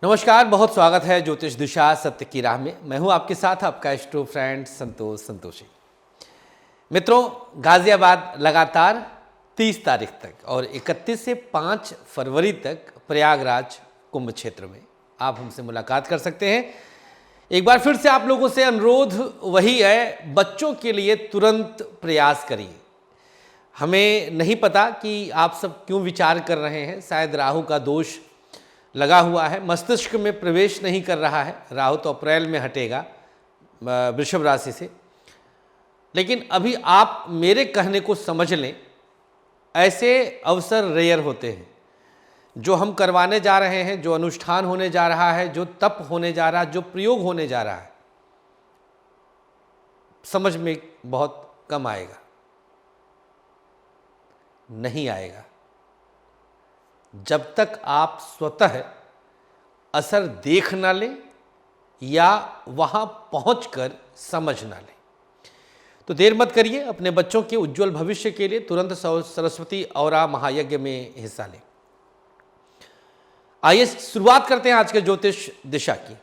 नमस्कार, बहुत स्वागत है ज्योतिष दिशा सत्य की राह में। मैं हूं आपके साथ आपका एस्ट्रो फ्रेंड संतोषी। मित्रों, गाजियाबाद लगातार 30 तारीख तक और 31 से 5 फरवरी तक प्रयागराज कुंभ क्षेत्र में आप हमसे मुलाकात कर सकते हैं। एक बार फिर से आप लोगों से अनुरोध वही है, बच्चों के लिए तुरंत प्रयास करिए। हमें नहीं पता कि आप सब क्यों विचार कर रहे हैं, शायद राहु का दोष लगा हुआ है, मस्तिष्क में प्रवेश नहीं कर रहा है। राहु तो अप्रैल में हटेगा वृषभ राशि से, लेकिन अभी आप मेरे कहने को समझ लें। ऐसे अवसर रेयर होते हैं। जो हम करवाने जा रहे हैं, जो अनुष्ठान होने जा रहा है, जो तप होने जा रहा है, जो प्रयोग होने जा रहा है, समझ में बहुत कम आएगा, नहीं आएगा जब तक आप स्वतः असर देख ना लें या वहां पहुंचकर समझ ना लें। तो देर मत करिए, अपने बच्चों के उज्जवल भविष्य के लिए तुरंत सरस्वती औरा महायज्ञ में हिस्सा लें। आइए शुरुआत करते हैं आज के ज्योतिष दिशा की।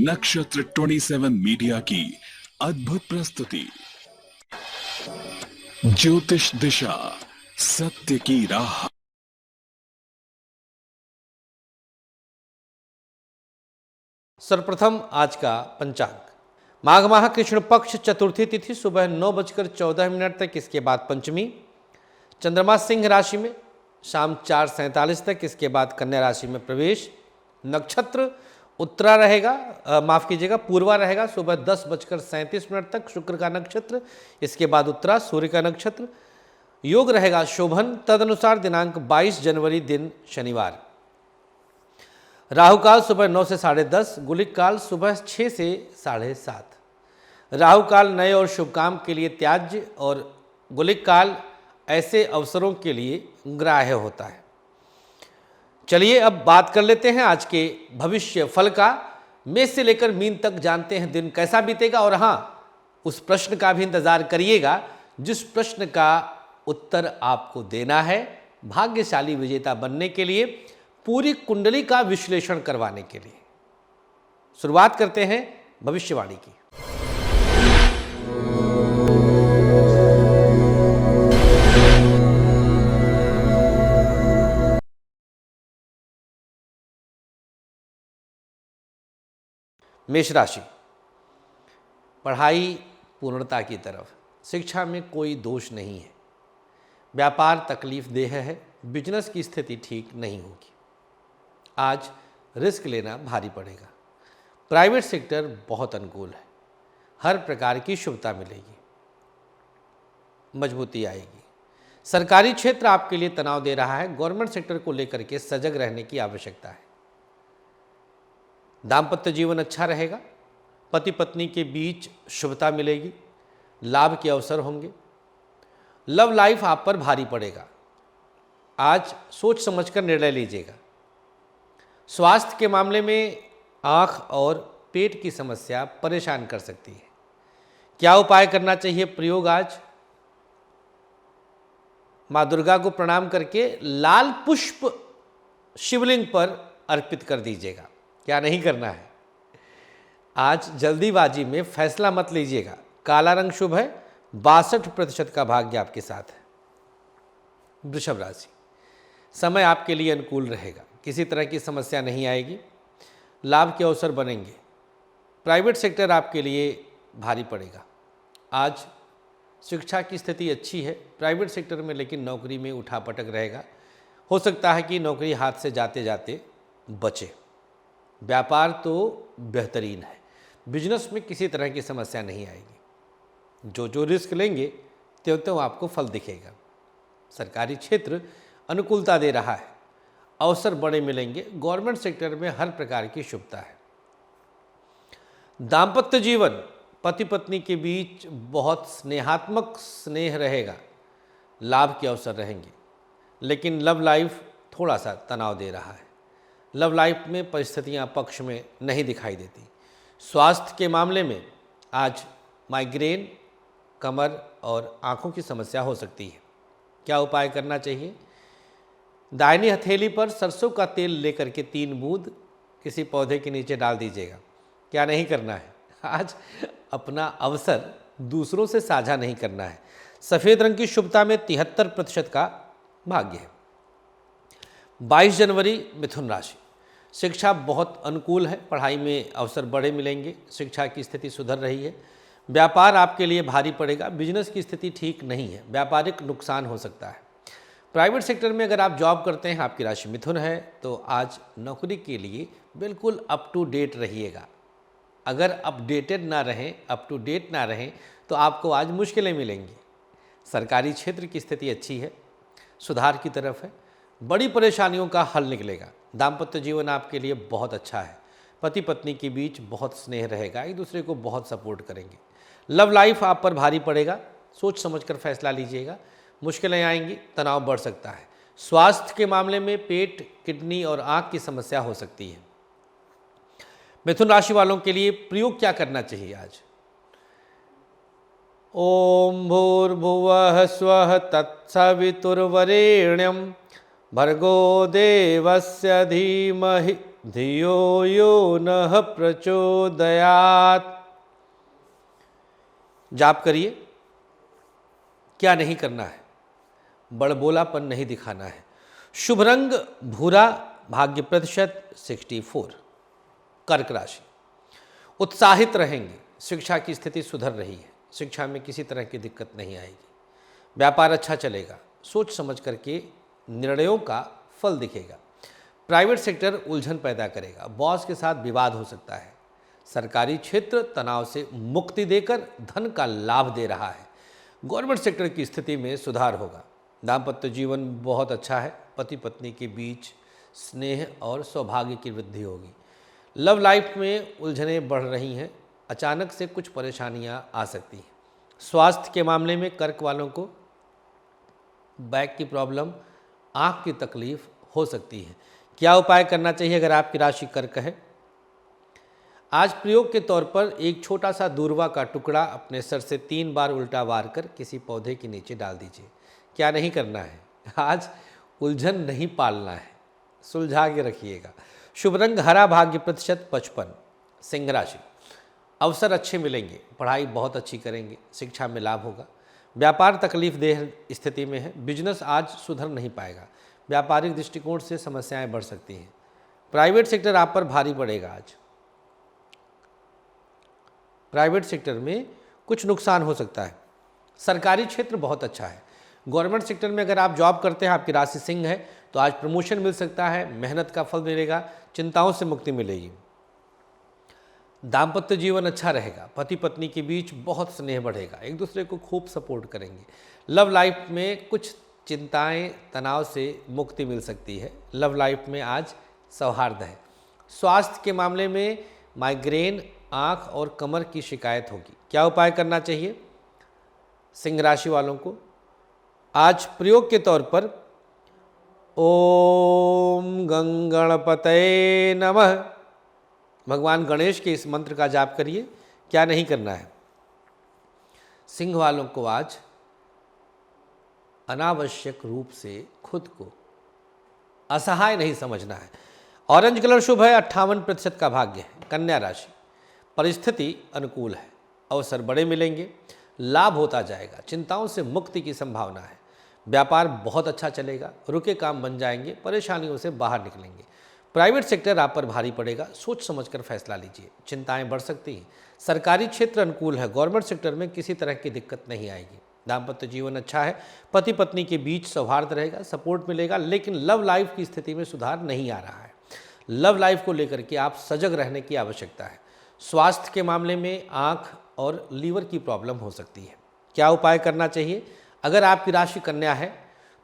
नक्षत्र 27 मीडिया की अद्भुत प्रस्तुति, ज्योतिष दिशा सत्य की राह। सर्वप्रथम आज का पंचांग। माघ माह कृष्ण पक्ष चतुर्थी तिथि सुबह 9:14 तक, इसके बाद पंचमी। चंद्रमा सिंह राशि में शाम 4:47 तक, इसके बाद कन्या राशि में प्रवेश। नक्षत्र उत्तरा रहेगा, माफ कीजिएगा पूर्वा रहेगा सुबह 10:37 तक, शुक्र का नक्षत्र। इसके बाद उत्तरा, सूर्य का नक्षत्र। योग रहेगा शोभन, तदनुसार दिनांक 22 जनवरी दिन शनिवार। राहु काल सुबह 9 से 10:30, गुलिक काल सुबह 6 से 7:30। राहु काल नए और शुभ काम के लिए त्याज्य और गुलिक काल ऐसे अवसरों के लिए ग्राह्य होता है। चलिए अब बात कर लेते हैं आज के भविष्य फल का। मेष से लेकर मीन तक जानते हैं दिन कैसा बीतेगा। और हाँ, उस प्रश्न का भी इंतजार करिएगा जिस प्रश्न का उत्तर आपको देना है भाग्यशाली विजेता बनने के लिए, पूरी कुंडली का विश्लेषण करवाने के लिए। शुरुआत करते हैं भविष्यवाणी की। मेष राशि, पढ़ाई पूर्णता की तरफ, शिक्षा में कोई दोष नहीं है। व्यापार तकलीफ देह है, बिजनेस की स्थिति ठीक नहीं होगी। आज रिस्क लेना भारी पड़ेगा। प्राइवेट सेक्टर बहुत अनुकूल है, हर प्रकार की शुभता मिलेगी, मजबूती आएगी। सरकारी क्षेत्र आपके लिए तनाव दे रहा है, गवर्नमेंट सेक्टर को लेकर के सजग रहने की आवश्यकता है। दाम्पत्य जीवन अच्छा रहेगा, पति पत्नी के बीच शुभता मिलेगी, लाभ के अवसर होंगे। लव लाइफ आप पर भारी पड़ेगा, आज सोच समझकर निर्णय लीजिएगा। स्वास्थ्य के मामले में आँख और पेट की समस्या परेशान कर सकती है। क्या उपाय करना चाहिए प्रयोग आज? माँ दुर्गा को प्रणाम करके लाल पुष्प शिवलिंग पर अर्पित कर दीजिएगा। क्या नहीं करना है? आज जल्दीबाजी में फैसला मत लीजिएगा। काला रंग शुभ है, 62% का भाग्य आपके साथ है। वृषभ राशि, समय आपके लिए अनुकूल रहेगा, किसी तरह की समस्या नहीं आएगी, लाभ के अवसर बनेंगे। प्राइवेट सेक्टर आपके लिए भारी पड़ेगा। आज शिक्षा की स्थिति अच्छी है प्राइवेट सेक्टर में, लेकिन नौकरी में उठापटक रहेगा। हो सकता है कि नौकरी हाथ से जाते जाते बचे। व्यापार तो बेहतरीन है, बिजनेस में किसी तरह की समस्या नहीं आएगी। जो रिस्क लेंगे त्यों आपको फल दिखेगा। सरकारी क्षेत्र अनुकूलता दे रहा है, अवसर बड़े मिलेंगे। गवर्नमेंट सेक्टर में हर प्रकार की शुभता है। दाम्पत्य जीवन पति पत्नी के बीच बहुत स्नेहात्मक स्नेह रहेगा, लाभ के अवसर रहेंगे। लेकिन लव लाइफ थोड़ा सा तनाव दे रहा है। लव लाइफ में परिस्थितियां पक्ष में नहीं दिखाई देती। स्वास्थ्य के मामले में आज माइग्रेन, कमर और आंखों की समस्या हो सकती है। क्या उपाय करना चाहिए? दाहिनी हथेली पर सरसों का तेल लेकर के 3 बूंद किसी पौधे के नीचे डाल दीजिएगा। क्या नहीं करना है? आज अपना अवसर दूसरों से साझा नहीं करना है। सफ़ेद रंग की शुभता में 73% का भाग्य है। 22 जनवरी मिथुन राशि, शिक्षा बहुत अनुकूल है, पढ़ाई में अवसर बड़े मिलेंगे, शिक्षा की स्थिति सुधर रही है। व्यापार आपके लिए भारी पड़ेगा, बिजनेस की स्थिति ठीक नहीं है, व्यापारिक नुकसान हो सकता है। प्राइवेट सेक्टर में अगर आप जॉब करते हैं, आपकी राशि मिथुन है, तो आज नौकरी के लिए बिल्कुल अप टू डेट रहिएगा। अगर अपडेटेड ना रहें, अप टू डेट ना रहें, तो आपको आज मुश्किलें मिलेंगी। सरकारी क्षेत्र की स्थिति अच्छी है, सुधार की तरफ है, बड़ी परेशानियों का हल निकलेगा। दाम्पत्य जीवन आपके लिए बहुत अच्छा है, पति पत्नी के बीच बहुत स्नेह रहेगा, एक दूसरे को बहुत सपोर्ट करेंगे। लव लाइफ आप पर भारी पड़ेगा, सोच समझकर फैसला लीजिएगा, मुश्किलें आएंगी, तनाव बढ़ सकता है। स्वास्थ्य के मामले में पेट, किडनी और आँख की समस्या हो सकती है। मिथुन राशि वालों के लिए प्रयोग क्या करना चाहिए आज? ओम भूर्भुवः स्वः तत्सवितुर्वरेण्यं भर्गो देवस्य धीमहि धियो यो नः प्रचोदयात्। जाप करिए। क्या नहीं करना है? बड़बोलापन नहीं दिखाना है। शुभ रंग भूरा, भाग्य प्रतिशत 64। कर्क राशि, उत्साहित रहेंगे, शिक्षा की स्थिति सुधर रही है, शिक्षा में किसी तरह की दिक्कत नहीं आएगी। व्यापार अच्छा चलेगा, सोच समझ करके निर्णयों का फल दिखेगा। प्राइवेट सेक्टर उलझन पैदा करेगा, बॉस के साथ विवाद हो सकता है। सरकारी क्षेत्र तनाव से मुक्ति देकर धन का लाभ दे रहा है। गवर्नमेंट सेक्टर की स्थिति में सुधार होगा। दाम्पत्य जीवन बहुत अच्छा है, पति पत्नी के बीच स्नेह और सौभाग्य की वृद्धि होगी। लव लाइफ में उलझनें बढ़ रही हैं, अचानक से कुछ परेशानियां आ सकती हैं। स्वास्थ्य के मामले में कर्क वालों को बैक की प्रॉब्लम, आँख की तकलीफ हो सकती है। क्या उपाय करना चाहिए अगर आपकी राशि कर्क है? आज प्रयोग के तौर पर एक छोटा सा दूरवा का टुकड़ा अपने सर से 3 बार उल्टा वार कर किसी पौधे के नीचे डाल दीजिए। क्या नहीं करना है? आज उलझन नहीं पालना है, सुलझा के रखिएगा। शुभ रंग हरा, भाग्य प्रतिशत 55। सिंह राशि, अवसर अच्छे मिलेंगे, पढ़ाई बहुत अच्छी करेंगे, शिक्षा में लाभ होगा। व्यापार तकलीफ देह स्थिति में है, बिजनेस आज सुधर नहीं पाएगा, व्यापारिक दृष्टिकोण से समस्याएं बढ़ सकती हैं। प्राइवेट सेक्टर आप पर भारी पड़ेगा। आज प्राइवेट सेक्टर में कुछ नुकसान हो सकता है। सरकारी क्षेत्र बहुत अच्छा है। गवर्नमेंट सेक्टर में अगर आप जॉब करते हैं, आपकी राशि सिंह है, तो आज प्रमोशन मिल सकता है, मेहनत का फल मिलेगा, चिंताओं से मुक्ति मिलेगी। दाम्पत्य जीवन अच्छा रहेगा, पति पत्नी के बीच बहुत स्नेह बढ़ेगा, एक दूसरे को खूब सपोर्ट करेंगे। लव लाइफ में कुछ चिंताएं, तनाव से मुक्ति मिल सकती है। लव लाइफ में आज सौहार्द है। स्वास्थ्य के मामले में माइग्रेन, आँख और कमर की शिकायत होगी। क्या उपाय करना चाहिए सिंह राशि वालों को? आज प्रयोग के तौर पर ओम गंगणपतये नमः, भगवान गणेश के इस मंत्र का जाप करिए। क्या नहीं करना है? सिंह वालों को आज अनावश्यक रूप से खुद को असहाय नहीं समझना है। ऑरेंज कलर शुभ है, 58% का भाग्य है। कन्या राशि, परिस्थिति अनुकूल है, अवसर बड़े मिलेंगे, लाभ होता जाएगा, चिंताओं से मुक्ति की संभावना है। व्यापार बहुत अच्छा चलेगा, रुके काम बन जाएंगे, परेशानियों से बाहर निकलेंगे। प्राइवेट सेक्टर आप पर भारी पड़ेगा, सोच समझकर फैसला लीजिए, चिंताएं बढ़ सकती हैं। सरकारी क्षेत्र अनुकूल है, गवर्नमेंट सेक्टर में किसी तरह की दिक्कत नहीं आएगी। दाम्पत्य जीवन अच्छा है, पति पत्नी के बीच सौहार्द रहेगा, सपोर्ट मिलेगा, लेकिन लव लाइफ की स्थिति में सुधार नहीं आ रहा है। लव लाइफ को लेकर के आप सजग रहने की आवश्यकता है। स्वास्थ्य के मामले में आँख और लीवर की प्रॉब्लम हो सकती है। क्या उपाय करना चाहिए? अगर आपकी राशि कन्या है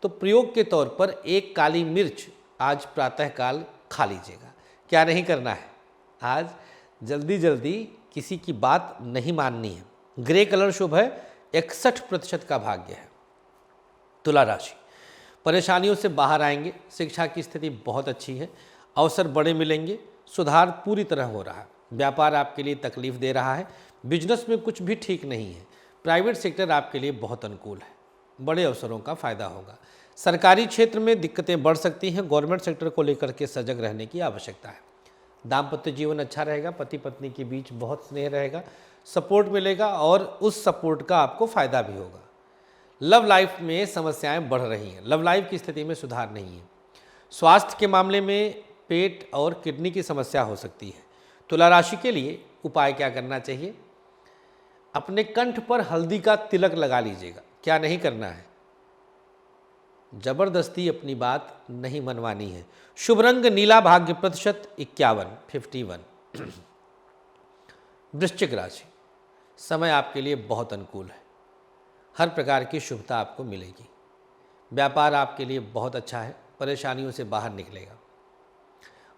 तो प्रयोग के तौर पर एक काली मिर्च आज प्रातःकाल खा लीजिएगा। क्या नहीं करना है? आज जल्दी जल्दी किसी की बात नहीं माननी है। ग्रे कलर शुभ है, 61% का भाग्य है। तुला राशि, परेशानियों से बाहर आएंगे, शिक्षा की स्थिति बहुत अच्छी है, अवसर बड़े मिलेंगे, सुधार पूरी तरह हो रहा है। व्यापार आपके लिए तकलीफ दे रहा है, बिजनेस में कुछ भी ठीक नहीं है। प्राइवेट सेक्टर आपके लिए बहुत अनुकूल है, बड़े अवसरों का फायदा होगा। सरकारी क्षेत्र में दिक्कतें बढ़ सकती हैं, गवर्नमेंट सेक्टर को लेकर के सजग रहने की आवश्यकता है। दाम्पत्य जीवन अच्छा रहेगा, पति पत्नी के बीच बहुत स्नेह रहेगा, सपोर्ट मिलेगा और उस सपोर्ट का आपको फायदा भी होगा। लव लाइफ में समस्याएं बढ़ रही हैं, लव लाइफ की स्थिति में सुधार नहीं है। स्वास्थ्य के मामले में पेट और किडनी की समस्या हो सकती है। तुला राशि के लिए उपाय क्या करना चाहिए? अपने कंठ पर हल्दी का तिलक लगा लीजिएगा। क्या नहीं करना है? जबरदस्ती अपनी बात नहीं मनवानी है। शुभ रंग नीला, भाग्य प्रतिशत 51। वृश्चिक राशि, समय आपके लिए बहुत अनुकूल है, हर प्रकार की शुभता आपको मिलेगी। व्यापार आपके लिए बहुत अच्छा है, परेशानियों से बाहर निकलेगा।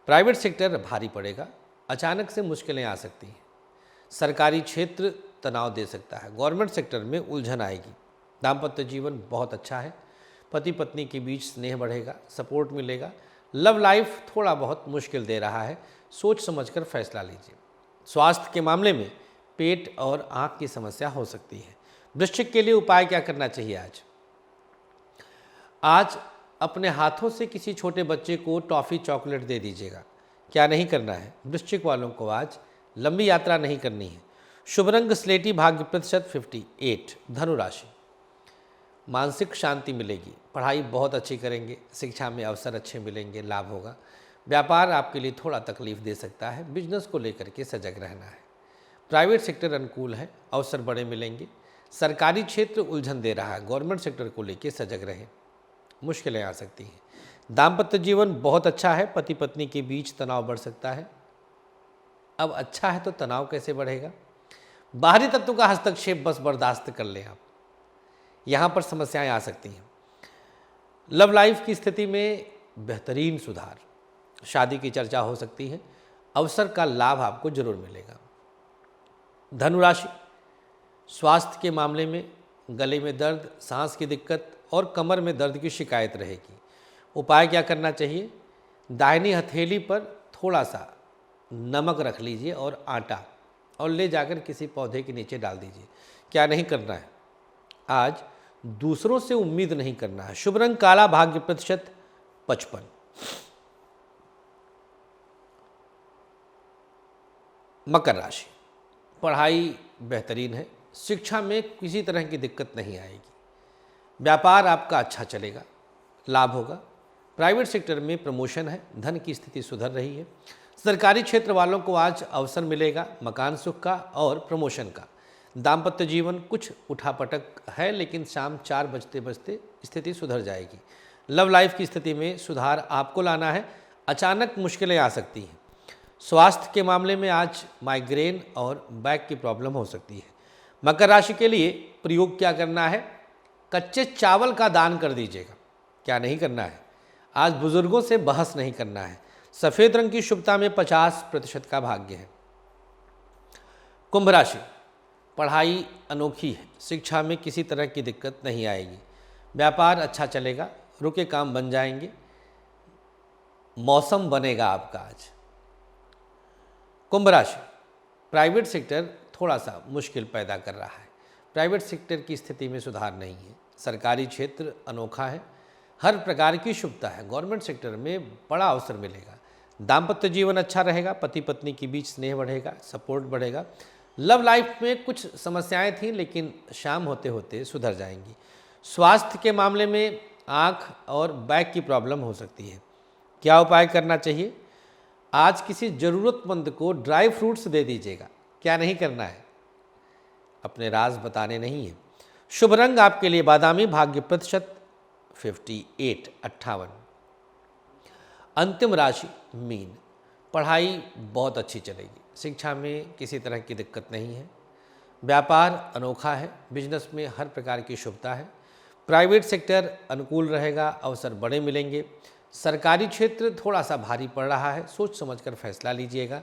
प्राइवेट सेक्टर भारी पड़ेगा, अचानक से मुश्किलें आ सकती हैं। सरकारी क्षेत्र तनाव दे सकता है, गवर्नमेंट सेक्टर में उलझन आएगी। दाम्पत्य जीवन बहुत अच्छा है, पति पत्नी के बीच स्नेह बढ़ेगा, सपोर्ट मिलेगा। लव लाइफ थोड़ा बहुत मुश्किल दे रहा है, सोच समझकर फैसला लीजिए। स्वास्थ्य के मामले में पेट और आँख की समस्या हो सकती है। वृश्चिक के लिए उपाय क्या करना चाहिए? आज अपने हाथों से किसी छोटे बच्चे को टॉफ़ी चॉकलेट दे दीजिएगा। क्या नहीं करना है? वृश्चिक वालों को आज लंबी यात्रा नहीं करनी है। शुभ रंग स्लेटी, भाग्य प्रतिशत 58। धनु राशि, मानसिक शांति मिलेगी, पढ़ाई बहुत अच्छी करेंगे, शिक्षा में अवसर अच्छे मिलेंगे, लाभ होगा। व्यापार आपके लिए थोड़ा तकलीफ दे सकता है, बिजनेस को लेकर के सजग रहना है। प्राइवेट सेक्टर अनुकूल है, अवसर बड़े मिलेंगे। सरकारी क्षेत्र उलझन दे रहा है, गवर्नमेंट सेक्टर को लेकर सजग रहें, मुश्किलें आ सकती हैं। दाम्पत्य जीवन बहुत अच्छा है, पति पत्नी के बीच तनाव बढ़ सकता है। अब अच्छा है तो तनाव कैसे बढ़ेगा? बाहरी तत्वों का हस्तक्षेप बस बर्दाश्त कर लें आप, यहाँ पर समस्याएं आ सकती हैं। लव लाइफ की स्थिति में बेहतरीन सुधार, शादी की चर्चा हो सकती है, अवसर का लाभ आपको जरूर मिलेगा। धनु राशि, स्वास्थ्य के मामले में गले में दर्द, सांस की दिक्कत और कमर में दर्द की शिकायत रहेगी। उपाय क्या करना चाहिए? दाहिनी हथेली पर थोड़ा सा नमक रख लीजिए और आटा, और ले जाकर किसी पौधे के नीचे डाल दीजिए। क्या नहीं करना है? आज दूसरों से उम्मीद नहीं करना है। शुभ रंग काला, भाग्य प्रतिशत 55। मकर राशि, पढ़ाई बेहतरीन है, शिक्षा में किसी तरह की दिक्कत नहीं आएगी। व्यापार आपका अच्छा चलेगा, लाभ होगा। प्राइवेट सेक्टर में प्रमोशन है, धन की स्थिति सुधर रही है। सरकारी क्षेत्र वालों को आज अवसर मिलेगा, मकान सुख का और प्रमोशन का। दाम्पत्य जीवन कुछ उठापटक है, लेकिन शाम 4 बजते बजते स्थिति सुधर जाएगी। लव लाइफ की स्थिति में सुधार आपको लाना है, अचानक मुश्किलें आ सकती हैं। स्वास्थ्य के मामले में आज माइग्रेन और बैक की प्रॉब्लम हो सकती है। मकर राशि के लिए प्रयोग क्या करना है? कच्चे चावल का दान कर दीजिएगा। क्या नहीं करना है? आज बुजुर्गों से बहस नहीं करना है। सफ़ेद रंग की शुभता में 50% का भाग्य है। कुंभ राशि, पढ़ाई अनोखी है, शिक्षा में किसी तरह की दिक्कत नहीं आएगी। व्यापार अच्छा चलेगा, रुके काम बन जाएंगे, मौसम बनेगा आपका आज। कुंभ राशि, प्राइवेट सेक्टर थोड़ा सा मुश्किल पैदा कर रहा है, प्राइवेट सेक्टर की स्थिति में सुधार नहीं है। सरकारी क्षेत्र अनोखा है, हर प्रकार की शुभता है, गवर्नमेंट सेक्टर में बड़ा अवसर मिलेगा। दाम्पत्य जीवन अच्छा रहेगा, पति पत्नी के बीच स्नेह बढ़ेगा, सपोर्ट बढ़ेगा। लव लाइफ में कुछ समस्याएं थीं, लेकिन शाम होते होते सुधर जाएंगी। स्वास्थ्य के मामले में आँख और बैक की प्रॉब्लम हो सकती है। क्या उपाय करना चाहिए? आज किसी ज़रूरतमंद को ड्राई फ्रूट्स दे दीजिएगा। क्या नहीं करना है? अपने राज बताने नहीं है। शुभ रंग आपके लिए बादामी, भाग्य प्रतिशत 58। अंतिम राशि मीन, पढ़ाई बहुत अच्छी चलेगी, शिक्षा में किसी तरह की दिक्कत नहीं है। व्यापार अनोखा है, बिजनेस में हर प्रकार की शुभता है। प्राइवेट सेक्टर अनुकूल रहेगा, अवसर बड़े मिलेंगे। सरकारी क्षेत्र थोड़ा सा भारी पड़ रहा है, सोच समझकर फैसला लीजिएगा।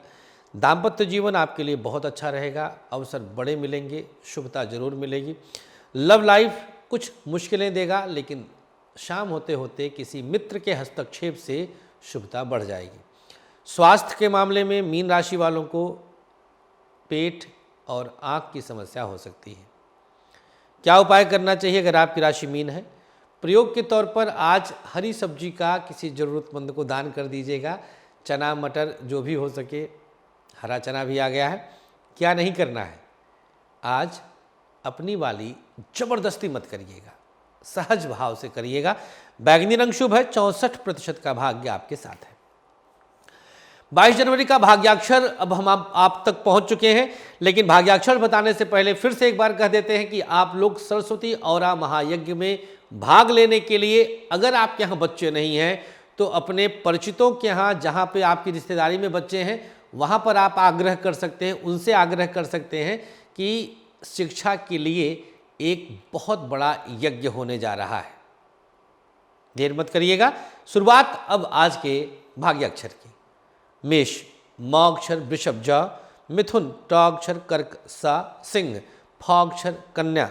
दाम्पत्य जीवन आपके लिए बहुत अच्छा रहेगा, अवसर बड़े मिलेंगे, शुभता जरूर मिलेगी। लव लाइफ कुछ मुश्किलें देगा, लेकिन शाम होते होते किसी मित्र के हस्तक्षेप से शुभता बढ़ जाएगी। स्वास्थ्य के मामले में मीन राशि वालों को पेट और आँख की समस्या हो सकती है। क्या उपाय करना चाहिए अगर आपकी राशि मीन है? प्रयोग के तौर पर आज हरी सब्जी का किसी ज़रूरतमंद को दान कर दीजिएगा। चना मटर जो भी हो सके, हरा चना भी आ गया है। क्या नहीं करना है, आज अपनी वाली जबरदस्ती मत करिएगा, सहज भाव से करिएगा। बैगनी रंग शुभ है, 64% का भाग्य आपके साथ है। 22 जनवरी का भाग्याक्षर अब हम आप तक पहुंच चुके हैं, लेकिन भाग्याक्षर बताने से पहले फिर से एक बार कह देते हैं कि आप लोग सरस्वती औरा महायज्ञ में भाग लेने के लिए अगर आपके यहाँ बच्चे नहीं हैं तो अपने परिचितों के यहाँ, जहाँ पे आपकी रिश्तेदारी में बच्चे हैं, वहाँ पर आप आग्रह कर सकते हैं, उनसे आग्रह कर सकते हैं कि शिक्षा के लिए एक बहुत बड़ा यज्ञ होने जा रहा है। देर मत करिएगा। शुरुआत अब आज के भाग्याक्षर की। मेष म अक्षर वृषभ ज, मिथुन ट अक्षर कर्क सा सिंह, फ अक्षर कन्या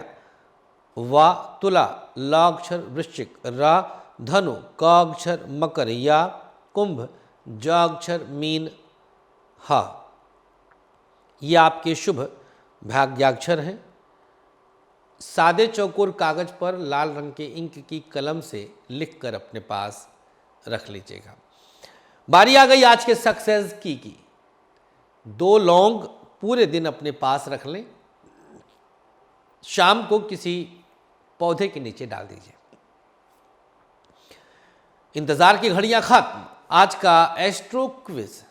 वा तुला, ल अक्षर वृश्चिक रा, धनु क अक्षर मकर या, कुंभ ज अक्षर मीन हा। ये आपके शुभ भाग्याक्षर हैं। सादे चौकोर कागज पर लाल रंग के इंक की कलम से लिखकर अपने पास रख लीजिएगा। बारी आ गई आज के सक्सेस की। 2 लौंग पूरे दिन अपने पास रख लें, शाम को किसी पौधे के नीचे डाल दीजिए। इंतजार की घड़ियां खत्म। आज का एस्ट्रो क्विज।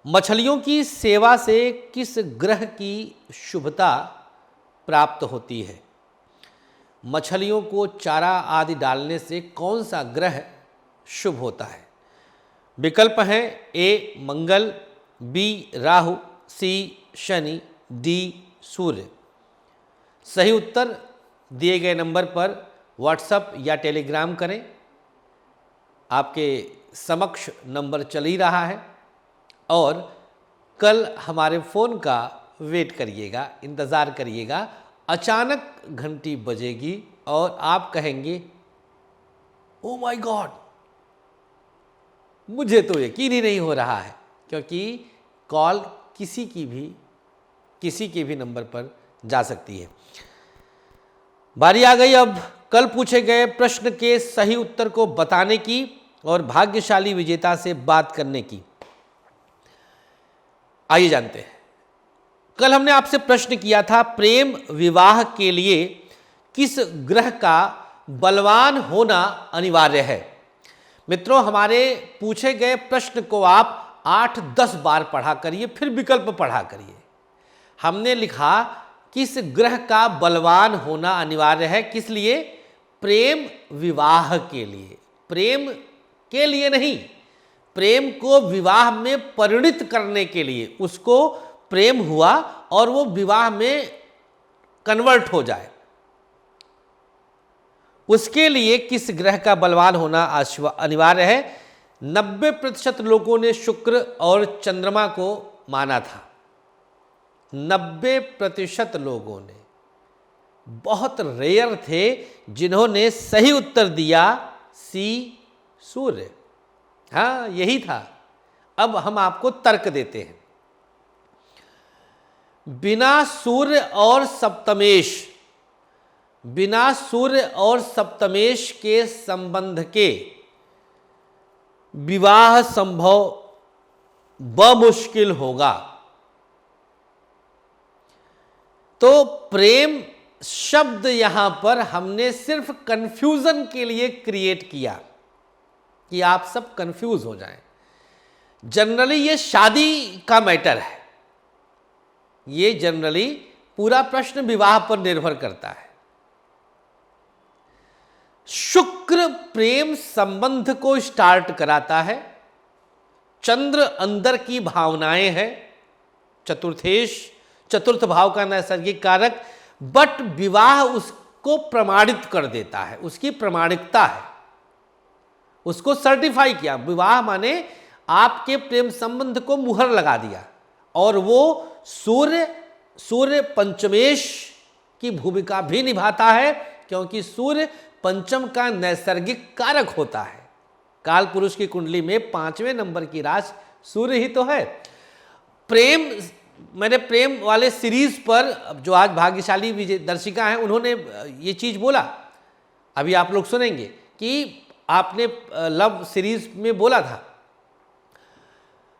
मछलियों की सेवा से किस ग्रह की शुभता प्राप्त होती है? मछलियों को चारा आदि डालने से कौन सा ग्रह शुभ होता है? विकल्प हैं ए मंगल, बी राहु, सी शनि, डी सूर्य। सही उत्तर दिए गए नंबर पर व्हाट्सएप या टेलीग्राम करें। आपके समक्ष नंबर चल ही रहा है और कल हमारे फ़ोन का वेट करिएगा, इंतज़ार करिएगा। अचानक घंटी बजेगी और आप कहेंगे ओ माय गॉड, मुझे तो यकीन ही नहीं हो रहा है, क्योंकि कॉल किसी के भी नंबर पर जा सकती है। बारी आ गई अब कल पूछे गए प्रश्न के सही उत्तर को बताने की और भाग्यशाली विजेता से बात करने की। आइए जानते हैं। कल हमने आपसे प्रश्न किया था, प्रेम विवाह के लिए किस ग्रह का बलवान होना अनिवार्य है? मित्रों, हमारे पूछे गए प्रश्न को आप 8-10 बार पढ़ा करिए, फिर विकल्प पढ़ा करिए। हमने लिखा किस ग्रह का बलवान होना अनिवार्य है, किस लिए? प्रेम विवाह के लिए। प्रेम के लिए नहीं, प्रेम को विवाह में परिणित करने के लिए। उसको प्रेम हुआ और वो विवाह में कन्वर्ट हो जाए, उसके लिए किस ग्रह का बलवान होना अनिवार्य है? 90% लोगों ने शुक्र और चंद्रमा को माना था। 90% लोगों ने, बहुत रेयर थे जिन्होंने सही उत्तर दिया सी सूर्य। हाँ, यही था। अब हम आपको तर्क देते हैं। बिना सूर्य और सप्तमेश के संबंध के विवाह संभव बमुश्किल होगा। तो प्रेम शब्द यहां पर हमने सिर्फ कंफ्यूजन के लिए क्रिएट किया कि आप सब कंफ्यूज हो जाएं। जनरली ये शादी का मैटर है। ये जनरली पूरा प्रश्न विवाह पर निर्भर करता है। शुक्र प्रेम संबंध को स्टार्ट कराता है, चंद्र अंदर की भावनाएं हैं, चतुर्थ भाव का नैसर्गिक कारक, बट विवाह उसको प्रमाणित कर देता है, उसकी प्रमाणिकता है, उसको सर्टिफाई किया। विवाह माने आपके प्रेम संबंध को मुहर लगा दिया। और वो सूर्य पंचमेश की भूमिका भी निभाता है, क्योंकि सूर्य पंचम का नैसर्गिक कारक होता है। काल पुरुष की कुंडली में 5वें नंबर की राशि सूर्य ही तो है। मैंने प्रेम वाले सीरीज पर, जो आज भाग्यशाली दर्शिका हैं, उन्होंने ये चीज बोला, अभी आप लोग सुनेंगे कि आपने लव सीरीज में बोला था,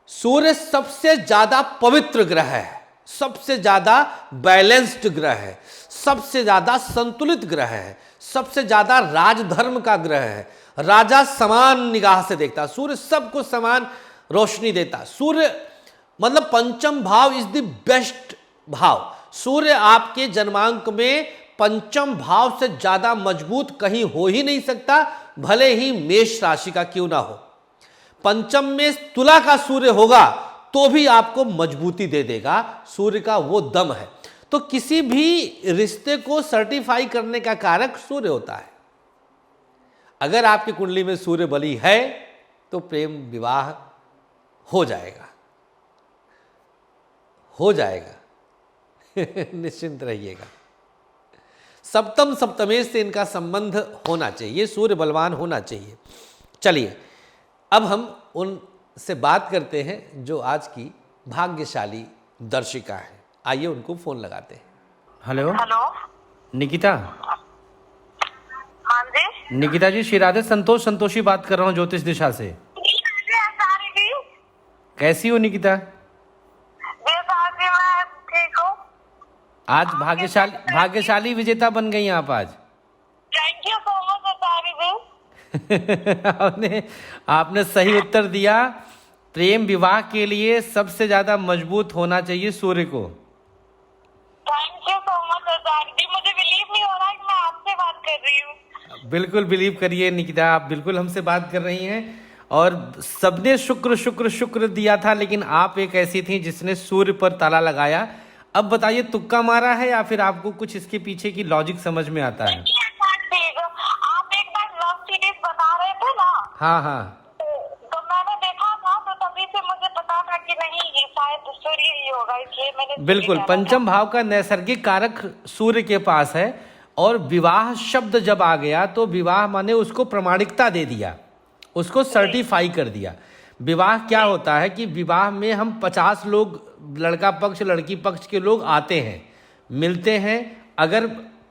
सूर्य सबसे ज्यादा पवित्र ग्रह है, सबसे ज्यादा बैलेंस्ड ग्रह है, सबसे ज्यादा संतुलित ग्रह है, सबसे ज्यादा राजधर्म का ग्रह है। राजा समान निगाह से देखता, सूर्य सबको समान रोशनी देता। सूर्य मतलब पंचम भाव इज द बेस्ट भाव। सूर्य आपके जन्मांक में पंचम भाव से ज्यादा मजबूत कहीं हो ही नहीं सकता, भले ही मेष राशि का क्यों ना हो। पंचम में तुला का सूर्य होगा तो भी आपको मजबूती दे देगा, सूर्य का वो दम है। तो किसी भी रिश्ते को सर्टिफाई करने का कारक सूर्य होता है। अगर आपकी कुंडली में सूर्य बली है तो प्रेम विवाह हो जाएगा, हो जाएगा निश्चिंत रहिएगा। सप्तम सप्तमेश से इनका संबंध होना चाहिए, सूर्य बलवान होना चाहिए। चलिए अब हम उनसे बात करते हैं जो आज की भाग्यशाली दर्शिका है। आइए उनको फोन लगाते हैं। हेलो निकिता। हाँ जी। निकिता जी, श्री राधे संतोषी बात कर रहा हूँ ज्योतिष दिशा से। कैसी हो निकिता? मैं ठीक हूँ। आज भाग्यशाली विजेता बन गई आप आज। थैंक यू सो मच आचार्य जी। आपने सही उत्तर दिया। प्रेम विवाह के लिए सबसे ज्यादा मजबूत होना चाहिए सूर्य को। थैंक यू सो मच आचार्य जी। मुझे बिलीव नहीं हो रहा कि मैं आपसे बात कर रही हूँ। बिल्कुल बिलीव करिए निकिता, आप बिल्कुल हमसे बात कर रही हैं। और सबने शुक्र शुक्र शुक्र दिया था, लेकिन आप एक ऐसी थी जिसने सूर्य पर ताला लगाया। अब बताइए, तुक्का मारा है या फिर आपको कुछ इसके पीछे की लॉजिक समझ में आता है? आप एक बार लव सीरीज बता रहे थे ना? हाँ हाँ। तो मैंने देखा था, तो तभी से मुझे पता था कि नहीं ये शायद सूर्य ही होगा, इसलिए मैंने बिल्कुल, पंचम भाव का नैसर्गिक कारक सूर्य के पास है। और विवाह शब्द जब आ गया तो विवाह माने उसको प्रमाणिकता दे दिया, उसको सर्टिफाई कर दिया। विवाह क्या होता है कि विवाह में हम 50 लोग, लड़का पक्ष लड़की पक्ष के लोग आते हैं, मिलते हैं। अगर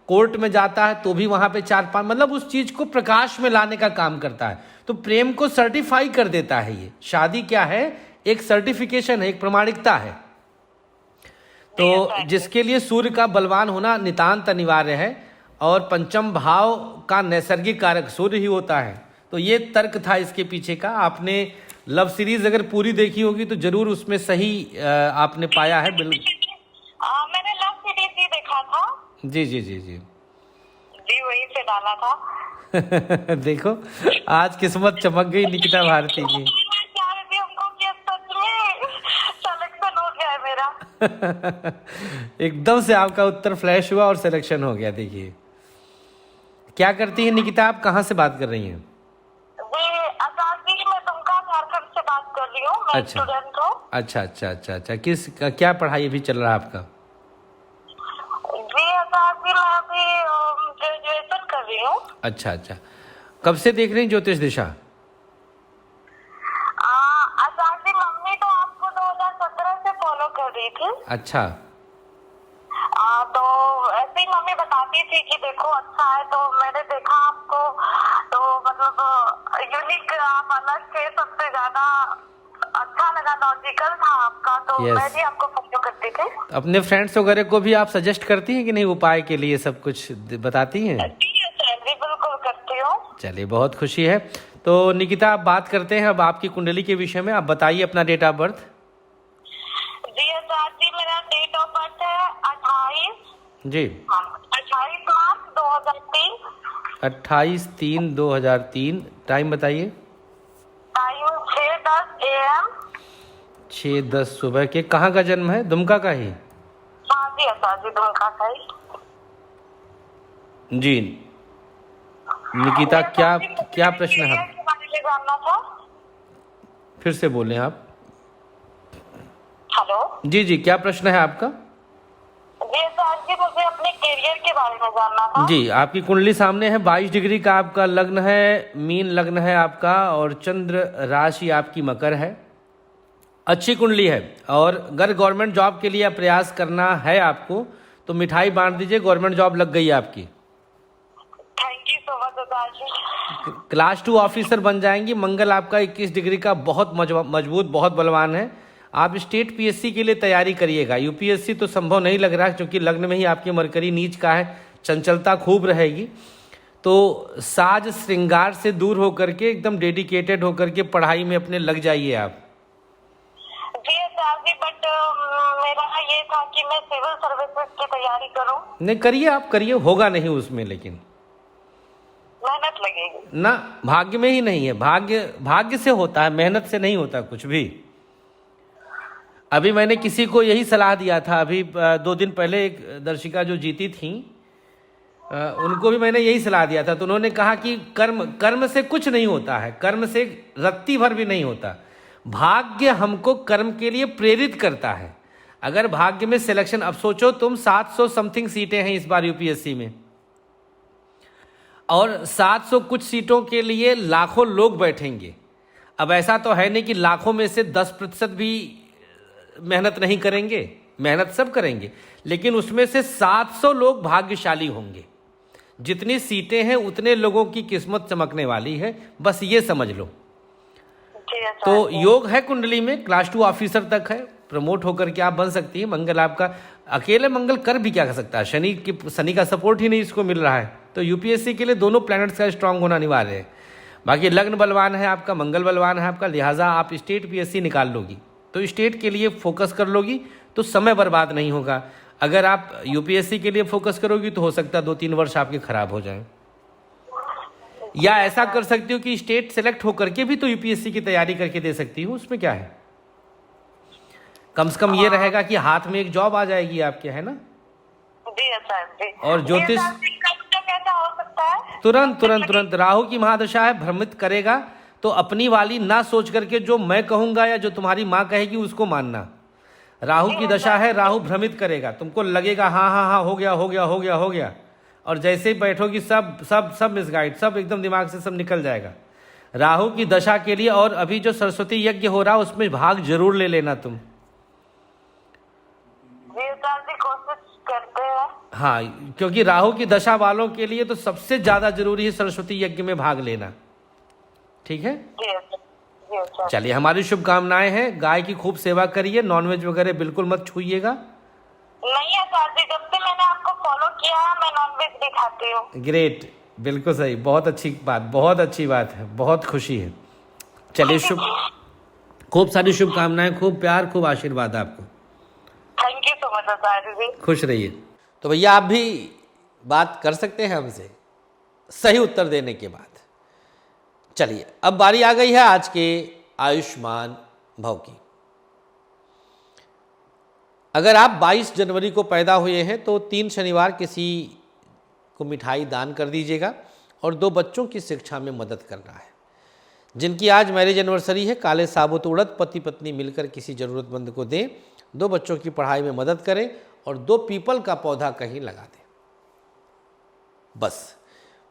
कोर्ट में जाता है तो भी वहां पे 4-5, मतलब उस चीज को प्रकाश में लाने का काम करता है। तो प्रेम को सर्टिफाई कर देता है। ये शादी क्या है? एक सर्टिफिकेशन है, एक प्रमाणिकता है। तो जिसके लिए सूर्य का बलवान होना नितांत अनिवार्य है। और पंचम भाव का नैसर्गिक कारक सूर्य ही होता है। तो ये तर्क था इसके पीछे का। आपने लव सीरीज अगर पूरी देखी होगी तो जरूर उसमें सही आपने पाया है। बिल्कुल मैंने लव सीरीज ही देखा था। जी जी जी जी जी, वहीं से डाला था। देखो, आज किस्मत चमक गई निकिता भारती की। सिलेक्शन हो गया है मेरा। एकदम से आपका उत्तर फ्लैश हुआ और सिलेक्शन हो गया। देखिए क्या करती है निकिता, आप कहाँ से बात कर रही हैं? मैं दुमका झारखंड से बात कर रही हूँ। मैं स्टूडेंट हूँ। अच्छा। किस क्या पढ़ाई अभी चल रहा है आपका? जी आचार्य, मैं अभी ग्रेजुएशन कर रही हूँ। अच्छा। कब से देख रही हैं ज्योतिष दिशा? आचार्य, मम्मी तो आपको 2017 से फॉलो कर रही थी। अच्छा। तो ऐसे ही मम्मी बताती थी कि देखो अच्छा है, तो मैंने देखा आपको, तो मतलब यूनिक, आप अलग थे, सबसे ज्यादा अच्छा लगा, लॉजिकल था आपका। तो मैं भी आपको फॉलो करती थी। अपने फ्रेंड्स वगैरह को भी आप सजेस्ट करती हैं कि नहीं, उपाय के लिए सब कुछ बताती हैं? जी बिल्कुल करती हूँ। चलिए, बहुत खुशी है। तो निकिता, आप बात करते हैं अब आपकी कुंडली के विषय में। आप बताइए अपना डेट ऑफ बर्थ। जी आचार्य, मेरा डेट ऑफ बर्थ है 28 मार्च 2003। 28/3/2003। टाइम बताइए। Time 6:10 AM। 6:10 सुबह के। कहाँ का जन्म है? दुमका का ही? हाँ जी आचार्य, दुमका का ही। जी निकिता, क्या प्रश्न है? जानना था। फिर से बोलें आप। हेलो जी, क्या प्रश्न है आपका? जी आचार्य, मुझे अपने करियर के बारे में जानना था। जी, आपकी कुंडली सामने है। 22 डिग्री का आपका लग्न है, मीन लग्न है आपका, और चंद्र राशि आपकी मकर है। अच्छी कुंडली है। और अगर गवर्नमेंट जॉब के लिए प्रयास करना है आपको तो मिठाई बांट दीजिए, गवर्नमेंट जॉब लग गई है आपकी। Thank you so much Acharya. Class 2 officer बन जाएंगी। मंगल आपका 21 डिग्री का बहुत मजबूत, बहुत बलवान है। आप स्टेट पीएससी के लिए तैयारी करिएगा। यूपीएससी तो संभव नहीं लग रहा, क्योंकि लग्न में ही आपके मरकरी नीच का है, चंचलता खूब रहेगी। तो साज श्रृंगार से दूर होकर के एकदम डेडिकेटेड होकर के पढ़ाई में अपने लग जाइए आप। जी सर जी, बट मेरा ये था कि मैं सिविल सर्विसेज की तैयारी करूं। नहीं, करिए, आप करिए, होगा नहीं उसमें, लेकिन मेहनत लगेगी ना, भाग्य में ही नहीं है। भाग्य से होता है, मेहनत से नहीं होता कुछ भी। अभी मैंने किसी को यही सलाह दिया था, अभी 2 दिन पहले एक दर्शिका जो जीती थी, उनको भी मैंने यही सलाह दिया था। तो उन्होंने कहा कि कर्म से कुछ नहीं होता है, कर्म से रत्ती भर भी नहीं होता। भाग्य हमको कर्म के लिए प्रेरित करता है। अगर भाग्य में सिलेक्शन, अब सोचो तुम 700 समथिंग सीटें हैं इस बार यूपीएससी में, और 700 कुछ सीटों के लिए लाखों लोग बैठेंगे। अब ऐसा तो है नहीं कि लाखों में से 10% भी मेहनत नहीं करेंगे, मेहनत सब करेंगे, लेकिन उसमें से 700 लोग भाग्यशाली होंगे। जितनी सीटें हैं उतने लोगों की किस्मत चमकने वाली है, बस ये समझ लो। तो योग है कुंडली में, क्लास 2 ऑफिसर तक है, प्रमोट होकर के आप बन सकती है। मंगल आपका, अकेले मंगल कर भी क्या कर सकता है, शनि का सपोर्ट ही नहीं इसको मिल रहा है। तो यूपीएससी के लिए दोनों प्लैनेट्स का स्ट्रांग होना अनिवार्य है। बाकी लग्न बलवान है आपका, मंगल बलवान है आपका, लिहाजा आप स्टेट पीएससी निकाल लोगी, तो स्टेट के लिए फोकस कर लोगी तो समय बर्बाद नहीं होगा। अगर आप यूपीएससी के लिए फोकस करोगी तो हो सकता है 2-3 वर्ष आपके खराब हो जाएं। या ऐसा कर सकती हो कि स्टेट सेलेक्ट होकर के भी तो यूपीएससी की तैयारी करके दे सकती हो, उसमें क्या है। कम से कम ये रहेगा कि हाथ में एक जॉब आ जाएगी आपके, है ना। जी सर जी। और ज्योतिष कैसा हो सकता है? तुरंत राहु की महादशा है, भ्रमित करेगा। तो अपनी वाली ना सोच करके जो मैं कहूंगा या जो तुम्हारी माँ कहेगी उसको मानना। राहु की दशा है, राहु भ्रमित करेगा, तुमको लगेगा हाँ हो गया, और जैसे ही बैठोगी सब मिसगाइड, सब एकदम दिमाग से सब निकल जाएगा। राहु की दशा के लिए, और अभी जो सरस्वती यज्ञ हो रहा है उसमें भाग जरूर ले लेना तुम। कोशिश करते हैं। हाँ, क्योंकि राहु की दशा वालों के लिए तो सबसे ज्यादा जरूरी है सरस्वती यज्ञ में भाग लेना, ठीक है। चलिए, हमारी शुभकामनाएं हैं। गाय की खूब सेवा करिए, नॉनवेज वगैरह बिल्कुल मत छूइएगा। नहीं है सर जी, जब से मैंने आपको फॉलो किया है मैं नॉनवेज भी खाती हूँ। ग्रेट, बिल्कुल सही, बहुत अच्छी बात है, बहुत खुशी है। चलिए, खूब सारी शुभकामनाएं, खूब प्यार, खूब आशीर्वाद आपको। Thank you so much sir ji. खुश रहिए। तो भैया आप भी बात कर सकते हैं हमसे सही उत्तर देने के बाद। चलिए, अब बारी आ गई है आज के आयुष्मान भव की। अगर आप 22 जनवरी को पैदा हुए हैं तो 3 शनिवार किसी को मिठाई दान कर दीजिएगा और 2 बच्चों की शिक्षा में मदद करना है। जिनकी आज मैरिज एनिवर्सरी है, काले साबुत उड़द पति पत्नी मिलकर किसी ज़रूरतमंद को दें, 2 बच्चों की पढ़ाई में मदद करें और 2 पीपल का पौधा कहीं लगा दें। बस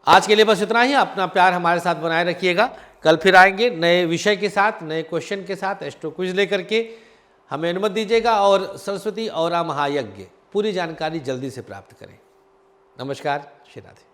आज के लिए बस इतना ही। अपना प्यार हमारे साथ बनाए रखिएगा। कल फिर आएंगे नए विषय के साथ, नए क्वेश्चन के साथ, एस्ट्रो क्विज लेकर के। हमें अनुमति दीजिएगा और सरस्वती और महायज्ञ पूरी जानकारी जल्दी से प्राप्त करें। नमस्कार, श्री राधे।